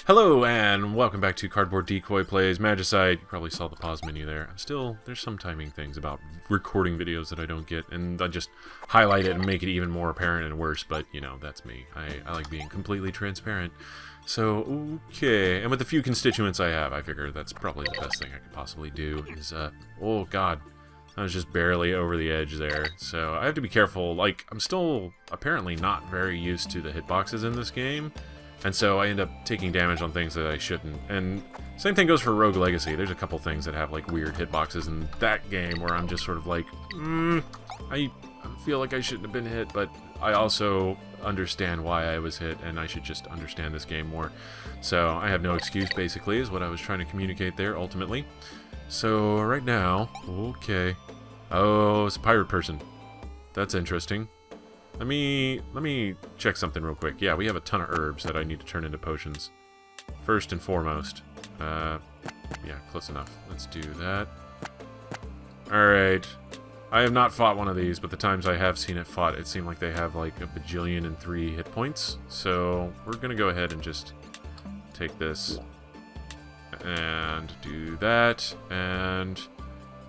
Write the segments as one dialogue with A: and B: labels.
A: Hello and welcome back to Cardboard Decoy Plays Magicite. You probably saw the pause menu there. There's some timing things about recording videos that I don't get, and I just highlight it and make it even more apparent and worse, but you know, that's me. I like being completely transparent. So, okay, and with the few constituents I have, I figure that's probably the best thing I could possibly do is, oh god, I was just barely over the edge there. So I have to be careful. Like, I'm still apparently not very used to the hitboxes in this game. And so I end up taking damage on things that I shouldn't. And same thing goes for Rogue Legacy. There's a couple things that have like weird hitboxes in that game where I'm just sort of like, I feel like I shouldn't have been hit, but I also understand why I was hit, and I should just understand this game more. So I have no excuse, basically, is what I was trying to communicate there, ultimately. So right now, okay. Oh, it's a pirate person. That's interesting. Let me check something real quick. Yeah, we have a ton of herbs that I need to turn into potions. First and foremost. Yeah, close enough. Let's do that. Alright. I have not fought one of these, but the times I have seen it fought, it seemed like they have like a bajillion and 3 hit points. So we're gonna go ahead and just take this and do that and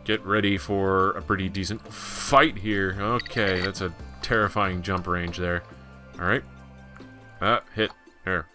A: get ready for a pretty decent fight here. Okay, that's a terrifying jump range there. Alright. Hit. There.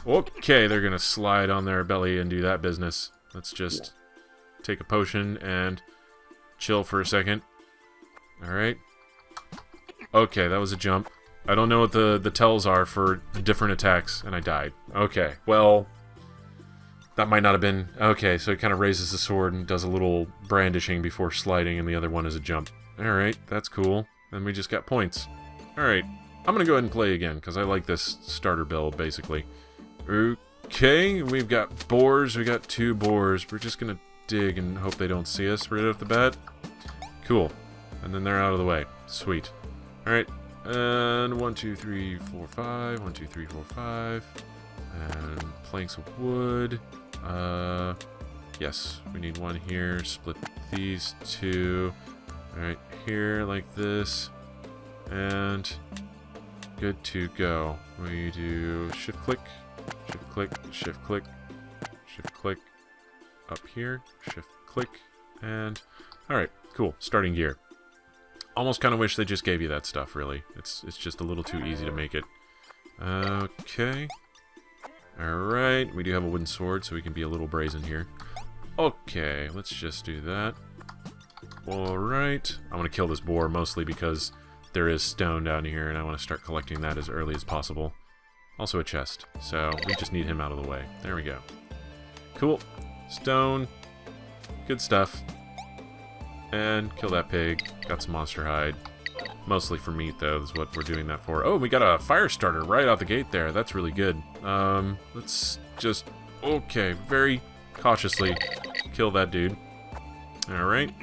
A: Okay, they're gonna slide on their belly and do that business. Let's just take a potion and chill for a second. Alright. Okay, that was a jump. I don't know what the tells are for different attacks, and I died. Okay, well, that might not have been... Okay, so it kind of raises the sword and does a little brandishing before sliding, and the other one is a jump. Alright, that's cool. And we just got points. Alright, I'm gonna go ahead and play again, because I like this starter build, basically. Okay, we've got boars. We got 2 boars. We're just gonna dig and hope they don't see us right off the bat. Cool. And then they're out of the way. Sweet. Alright, and 1, 2, 3, 4, 5. 1, 2, 3, 4, 5. And planks of wood. Yes, we need 1 here. Split these 2. Alright, here, like this. And good to go. We do shift click, shift click, shift click, shift click. Up here, shift click, and... Alright, cool. Starting gear. Almost kind of wish they just gave you that stuff, really. It's just a little too easy to make it. Okay. Alright, we do have a wooden sword, so we can be a little brazen here. Okay, let's just do that. Alright. I want to kill this boar, mostly because there is stone down here, and I want to start collecting that as early as possible. Also a chest, so we just need him out of the way. There we go. Cool. Stone. Good stuff. And kill that pig. Got some monster hide. Mostly for meat, though, is what we're doing that for. Oh, we got a fire starter right out the gate there. That's really good. Let's just... Okay, very cautiously kill that dude. Alright.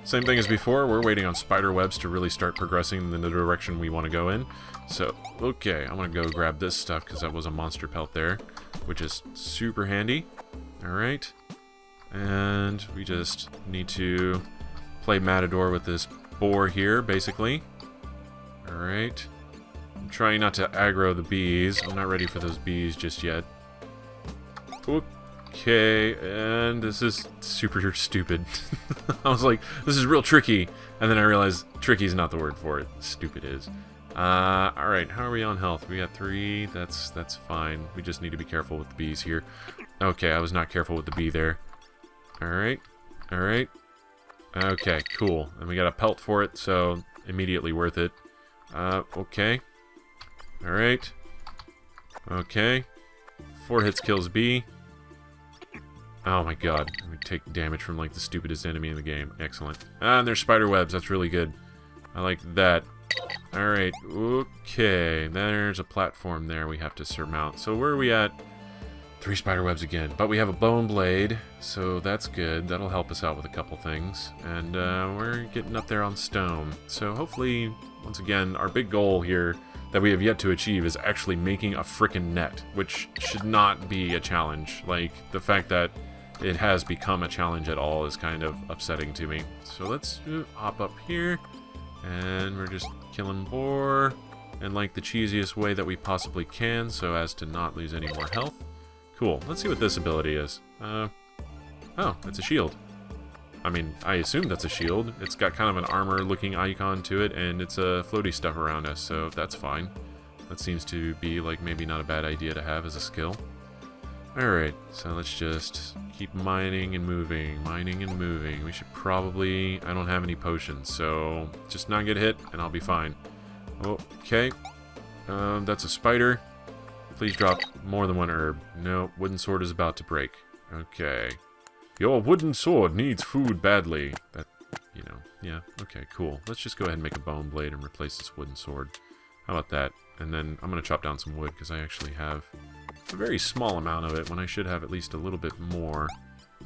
A: Same thing as before, we're waiting on spider webs to really start progressing in the direction we want to go in. So, okay, I'm going to go grab this stuff because that was a monster pelt there, which is super handy. Alright. And we just need to play Matador with this boar here, basically. Alright. I'm trying not to aggro the bees. I'm not ready for those bees just yet. Okay, and this is super stupid. I was like, this is real tricky. And then I realized tricky is not the word for it. Stupid is. Alright, how are we on health? We got 3. That's fine. We just need to be careful with the bees here. Okay, I was not careful with the bee there. Alright. Alright. Okay, cool. And we got a pelt for it, so immediately worth it. Okay. Alright. Okay. 4 hits kills bee. Oh my god. We take damage from like the stupidest enemy in the game. Excellent. And there's spider webs. That's really good. I like that. Alright. Okay. There's a platform there we have to surmount. So where are we at? 3 spider webs again. But we have a bone blade, so that's good. That'll help us out with a couple things. And we're getting up there on stone. So hopefully, once again, our big goal here that we have yet to achieve is actually making a frickin' net, which should not be a challenge. Like, the fact that it has become a challenge at all is kind of upsetting to me. So let's hop up here, and we're just killing boar in like the cheesiest way that we possibly can, so as to not lose any more health. Cool. Let's see what this ability is. Oh, it's a shield. I mean, I assume that's a shield. It's got kind of an armor-looking icon to it, and it's floaty stuff around us, so that's fine. That seems to be, like, maybe not a bad idea to have as a skill. Alright, so let's just keep mining and moving, mining and moving. We should probably... I don't have any potions, so just not get hit, and I'll be fine. Okay. That's a spider. Please drop more than one herb. No, wooden sword is about to break. Okay. Your wooden sword needs food badly. That, you know, yeah, okay, cool. Let's just go ahead and make a bone blade and replace this wooden sword. How about that? And then I'm going to chop down some wood because I actually have a very small amount of it when I should have at least a little bit more.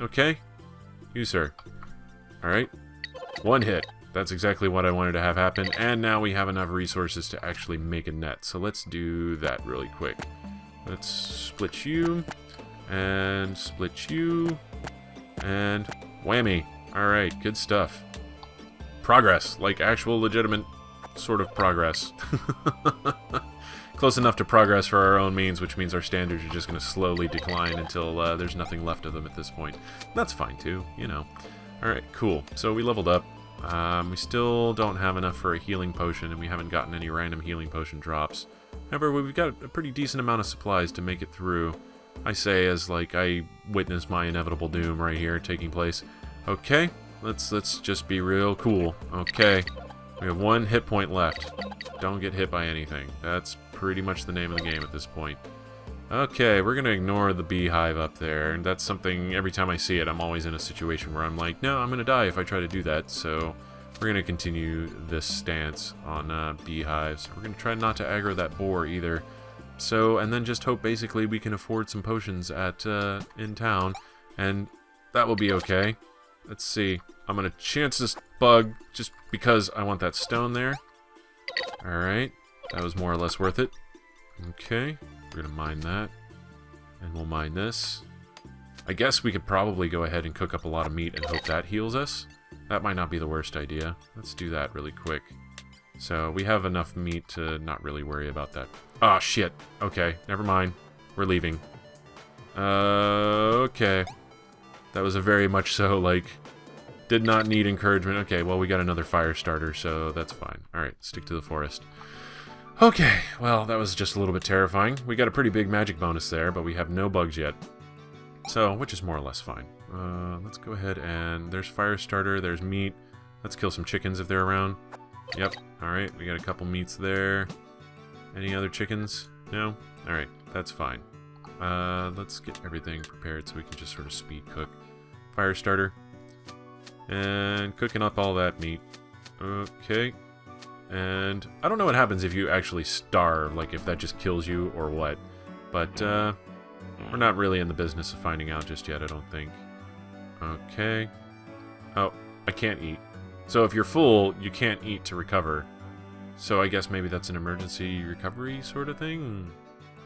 A: Okay. You, sir. Alright. One hit. That's exactly what I wanted to have happen. And now we have enough resources to actually make a net. So let's do that really quick. Let's split you. And split you. And whammy. Alright, good stuff. Progress. Like actual legitimate sort of progress. Close enough to progress for our own means, which means our standards are just going to slowly decline until there's nothing left of them at this point. That's fine too, you know. Alright, cool. So we leveled up. We still don't have enough for a healing potion, and we haven't gotten any random healing potion drops. However, we've got a pretty decent amount of supplies to make it through. I say as, like, I witness my inevitable doom right here taking place. Okay, let's just be real cool. Okay, we have 1 hit point left. Don't get hit by anything. That's pretty much the name of the game at this point. Okay, we're gonna ignore the beehive up there, and that's something, every time I see it, I'm always in a situation where I'm like, no, I'm gonna die if I try to do that, so we're gonna continue this stance on beehives. We're gonna try not to aggro that boar either. So, and then just hope basically we can afford some potions at in town, and that will be okay. Let's see. I'm gonna chance this bug just because I want that stone there. Alright, that was more or less worth it. Okay, we're gonna mine that, and we'll mine this. I guess we could probably go ahead and cook up a lot of meat and hope that heals us. That might not be the worst idea. Let's do that really quick. So, we have enough meat to not really worry about that. Ah, shit. Okay, never mind. We're leaving. Okay. That was a very much so, like, did not need encouragement. Okay, well, we got another fire starter, so that's fine. Alright, stick to the forest. Okay, well, that was just a little bit terrifying. We got a pretty big magic bonus there, but we have no bugs yet. So, which is more or less fine. Let's go ahead and... There's fire starter, there's meat. Let's kill some chickens if they're around. Yep, alright, we got a couple meats there. Any other chickens? No? Alright, that's fine. Let's get everything prepared so we can just sort of speed cook. Fire starter. And cooking up all that meat. Okay. And I don't know what happens if you actually starve, like if that just kills you or what. But, we're not really in the business of finding out just yet, I don't think. Okay. Oh, I can't eat. So if you're full, you can't eat to recover. So I guess maybe that's an emergency recovery sort of thing?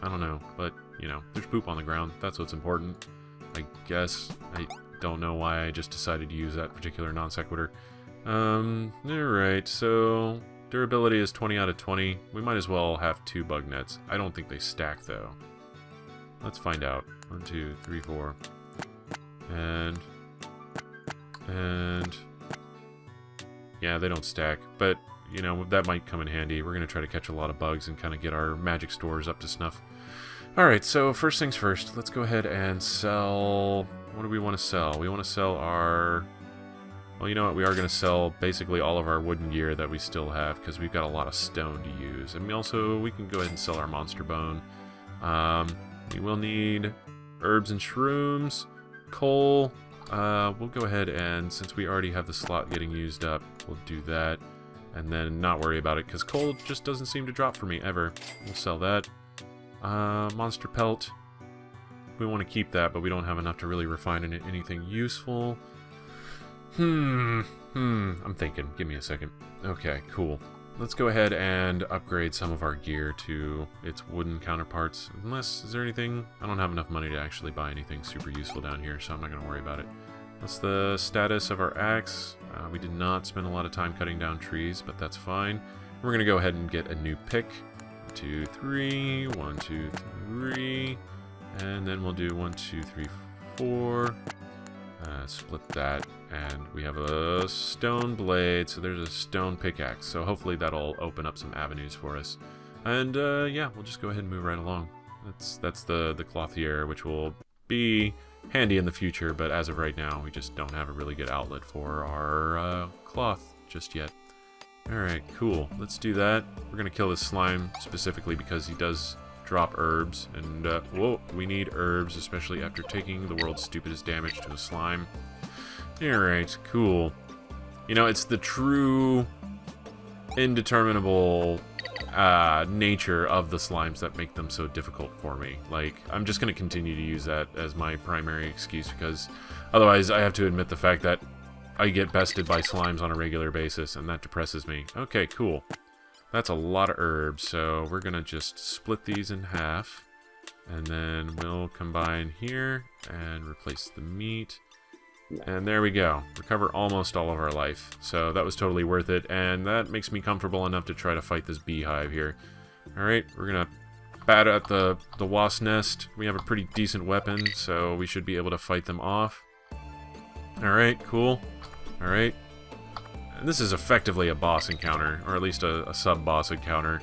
A: I don't know, but, you know, there's poop on the ground. That's what's important. I guess. I don't know why I just decided to use that particular non sequitur. Alright, so durability is 20 out of 20. We might as well have 2 bug nets. I don't think they stack, though. Let's find out. 1, 2, 3, 4. And... yeah, they don't stack, but, you know, that might come in handy. We're going to try to catch a lot of bugs and kind of get our magic stores up to snuff. Alright, so first things first, let's go ahead and sell... What do we want to sell? We want to sell our... Well, you know what? We are going to sell basically all of our wooden gear that we still have, because we've got a lot of stone to use. And we can go ahead and sell our monster bone. We will need herbs and shrooms, coal. We'll go ahead and, since we already have the slot getting used up, we'll do that. And then not worry about it, because coal just doesn't seem to drop for me, ever. We'll sell that. Monster pelt. We want to keep that, but we don't have enough to really refine into anything useful. I'm thinking. Give me a second. Okay, cool. Let's go ahead and upgrade some of our gear to its wooden counterparts. Unless, is there anything? I don't have enough money to actually buy anything super useful down here, so I'm not going to worry about it. What's the status of our axe? We did not spend a lot of time cutting down trees, but that's fine. We're going to go ahead and get a new pick. 1, 2, 3. 1, 2, 3. And then we'll do 1, 2, 3, 4. Split that. And we have a stone blade, so there's a stone pickaxe. So hopefully that'll open up some avenues for us. And yeah, we'll just go ahead and move right along. That's the clothier, which will be handy in the future, but as of right now, we just don't have a really good outlet for our cloth just yet. Alright, cool. Let's do that. We're gonna kill this slime specifically because he does drop herbs, and whoa, we need herbs, especially after taking the world's stupidest damage to a slime. Alright, cool. You know, it's the true indeterminable nature of the slimes that make them so difficult for me. Like, I'm just going to continue to use that as my primary excuse, because otherwise I have to admit the fact that I get bested by slimes on a regular basis, and that depresses me. Okay, cool. That's a lot of herbs, so we're going to just split these in half, and then we'll combine here and replace the meat. And there we go. Recover almost all of our life. So that was totally worth it, and that makes me comfortable enough to try to fight this beehive here. Alright, we're gonna bat at the wasp nest. We have a pretty decent weapon, so we should be able to fight them off. Alright, cool. Alright. And this is effectively a boss encounter, or at least a sub-boss encounter.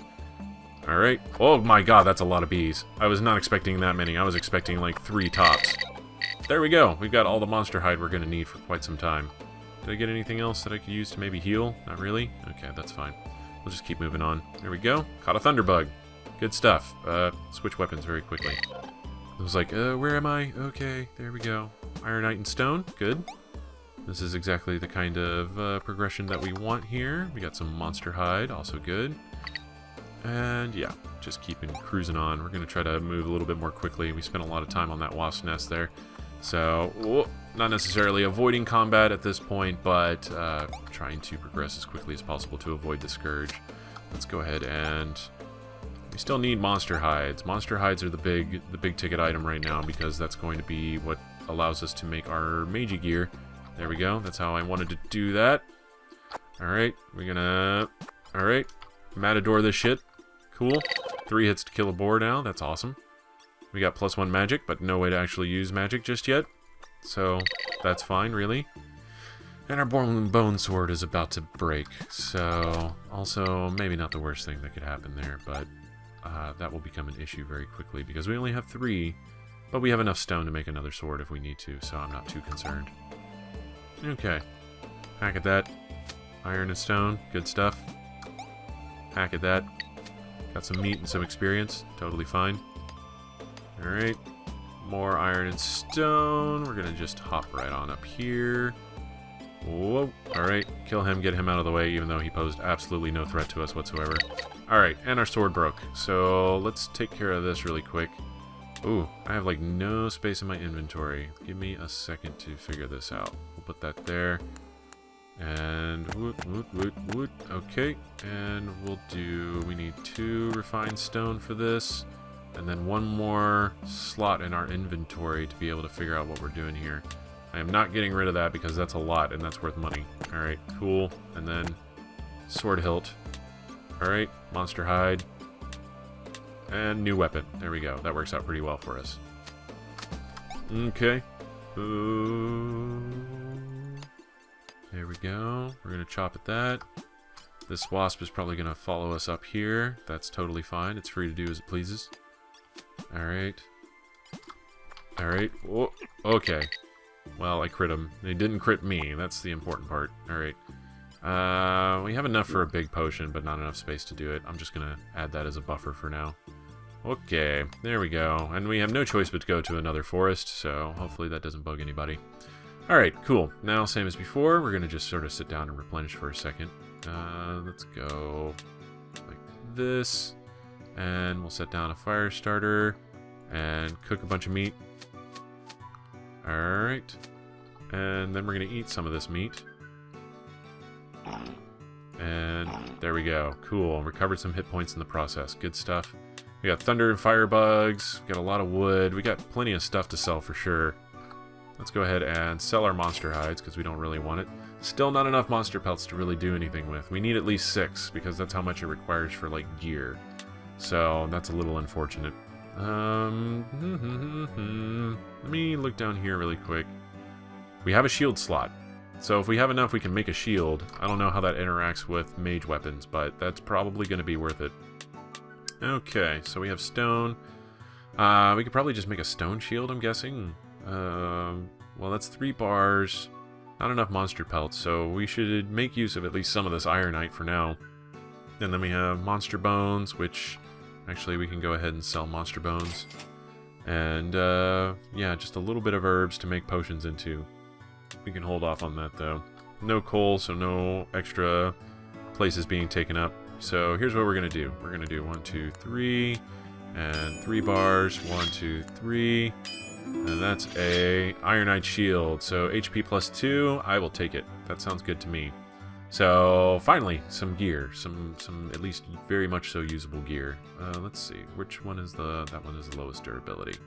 A: Alright. Oh my god, that's a lot of bees. I was not expecting that many. I was expecting like 3 tops. There we go. We've got all the monster hide we're going to need for quite some time. Did I get anything else that I could use to maybe heal? Not really? Okay, that's fine. We'll just keep moving on. There we go. Caught a thunderbug. Good stuff. Switch weapons very quickly. I was like, where am I? Okay, there we go. Ironite and stone. Good. This is exactly the kind of progression that we want here. We got some monster hide. Also good. And yeah, just keeping cruising on. We're going to try to move a little bit more quickly. We spent a lot of time on that wasp nest there. So, not necessarily avoiding combat at this point, but trying to progress as quickly as possible to avoid the scourge. Let's go ahead and... We still need monster hides. Monster hides are the big ticket item right now, because that's going to be what allows us to make our magi gear. There we go. That's how I wanted to do that. Alright, we're gonna... Alright, Matador this shit. Cool. 3 hits to kill a boar now. That's awesome. We got +1 magic, but no way to actually use magic just yet. So, that's fine, really. And our bone sword is about to break. So, also, maybe not the worst thing that could happen there, but that will become an issue very quickly, because we only have 3, but we have enough stone to make another sword if we need to, so I'm not too concerned. Okay. Hack at that. Iron and stone. Good stuff. Hack at that. Got some meat and some experience. Totally fine. Alright, more iron and stone. We're gonna just hop right on up here. Whoa, alright, kill him, get him out of the way, even though he posed absolutely no threat to us whatsoever. Alright, and our sword broke. So, let's take care of this really quick. Ooh, I have like no space in my inventory. Give me a second to figure this out. We'll put that there. And, okay, and we'll do, we need 2 refined stone for this. And then 1 more slot in our inventory to be able to figure out what we're doing here. I am not getting rid of that because that's a lot and that's worth money. Alright, cool. And then sword hilt. Alright, monster hide. And new weapon. There we go. That works out pretty well for us. Okay. There we go. We're going to chop at that. This wasp is probably going to follow us up here. That's totally fine. It's free to do as it pleases. Alright. Alright. Whoa. Okay. Well, I crit him. They didn't crit me. That's the important part. Alright. We have enough for a big potion, but not enough space to do it. I'm just going to add that as a buffer for now. Okay. There we go. And we have no choice but to go to another forest, so hopefully that doesn't bug anybody. Alright, cool. Now, same as before, we're going to just sort of sit down and replenish for a second. Let's go like this. And we'll set down a fire starter and cook a bunch of meat. Alright. And then we're going to eat some of this meat. And there we go. Cool. Recovered some hit points in the process. Good stuff. We got thunder and fire bugs. We got a lot of wood. We got plenty of stuff to sell for sure. Let's go ahead and sell our monster hides because we don't really want it. Still not enough monster pelts to really do anything with. We need at least 6 because that's how much it requires for like gear. So that's a little unfortunate. Let me look down here really quick. We have a shield slot. So if we have enough, we can make a shield. I don't know how that interacts with mage weapons, but that's probably going to be worth it. Okay, so we have stone. We could probably just make a stone shield, I'm guessing. Well, that's 3 bars. Not enough monster pelts, so we should make use of at least some of this ironite for now. And then we have monster bones, which actually we can go ahead and sell monster bones. And yeah, just a little bit of herbs to make potions into. We can hold off on that though. No coal, so no extra places being taken up. So here's what we're gonna do. We're gonna do 1, 2, 3, and 3 bars. 1, 2, 3. And that's a ironite shield. So HP plus 2, I will take it. That sounds good to me. So finally, some gear, some at least very much so usable gear. Let's see, which one is that one is the lowest durability.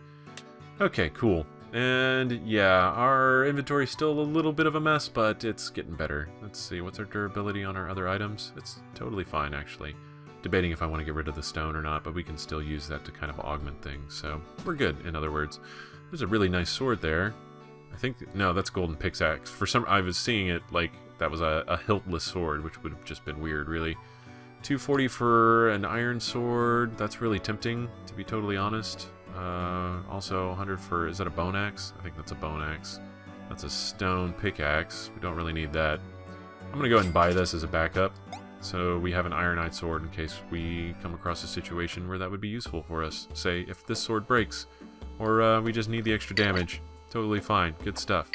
A: Okay, cool. And yeah, our inventory's still a little bit of a mess, but it's getting better. Let's see, what's our durability on our other items? It's totally fine, actually. Debating if I want to get rid of the stone or not, but we can still use that to kind of augment things. So we're good, in other words. There's a really nice sword there. I think, no, that's golden pickaxe. For some, I was seeing it like that was a hiltless sword, which would have just been weird, really. 240 for an iron sword. That's really tempting, to be totally honest. Also 100 for, is that a bone axe? I think that's a bone axe. That's a stone pickaxe. We don't really need that. I'm gonna go ahead and buy this as a backup, so we have an ironite sword in case we come across a situation where that would be useful for us. Say, if this sword breaks, or we just need the extra damage. Totally fine. Good stuff.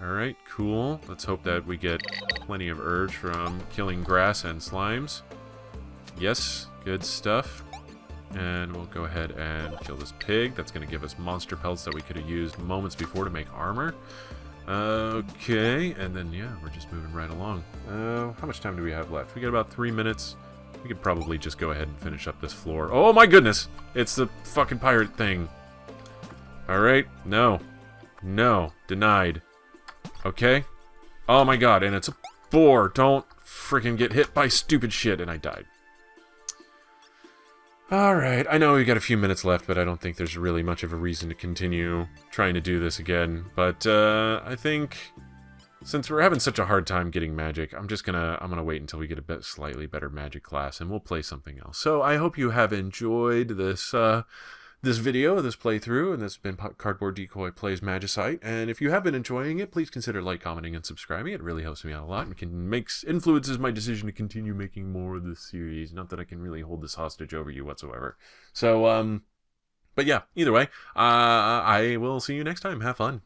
A: Alright, cool. Let's hope that we get plenty of herbs from killing grass and slimes. Yes, good stuff. And we'll go ahead and kill this pig. That's going to give us monster pelts that we could have used moments before to make armor. Okay, and then, yeah, we're just moving right along. How much time do we have left? We got about 3 minutes. We could probably just go ahead and finish up this floor. Oh my goodness! It's the fucking pirate thing. Alright, no. No, denied. Okay. Oh my god, and it's a boar. Don't freaking get hit by stupid shit, and I died. Alright, I know we've got a few minutes left, but I don't think there's really much of a reason to continue trying to do this again. But, I think, since we're having such a hard time getting magic, I'm gonna wait until we get a slightly better magic class, and we'll play something else. So, I hope you have enjoyed this, this video, this playthrough, and this has been Cardboard Decoy Plays Magicite. And if you have been enjoying it, please consider like, commenting, and subscribing. It really helps me out a lot and influences my decision to continue making more of this series. Not that I can really hold this hostage over you whatsoever. So, but yeah, either way, I will see you next time. Have fun.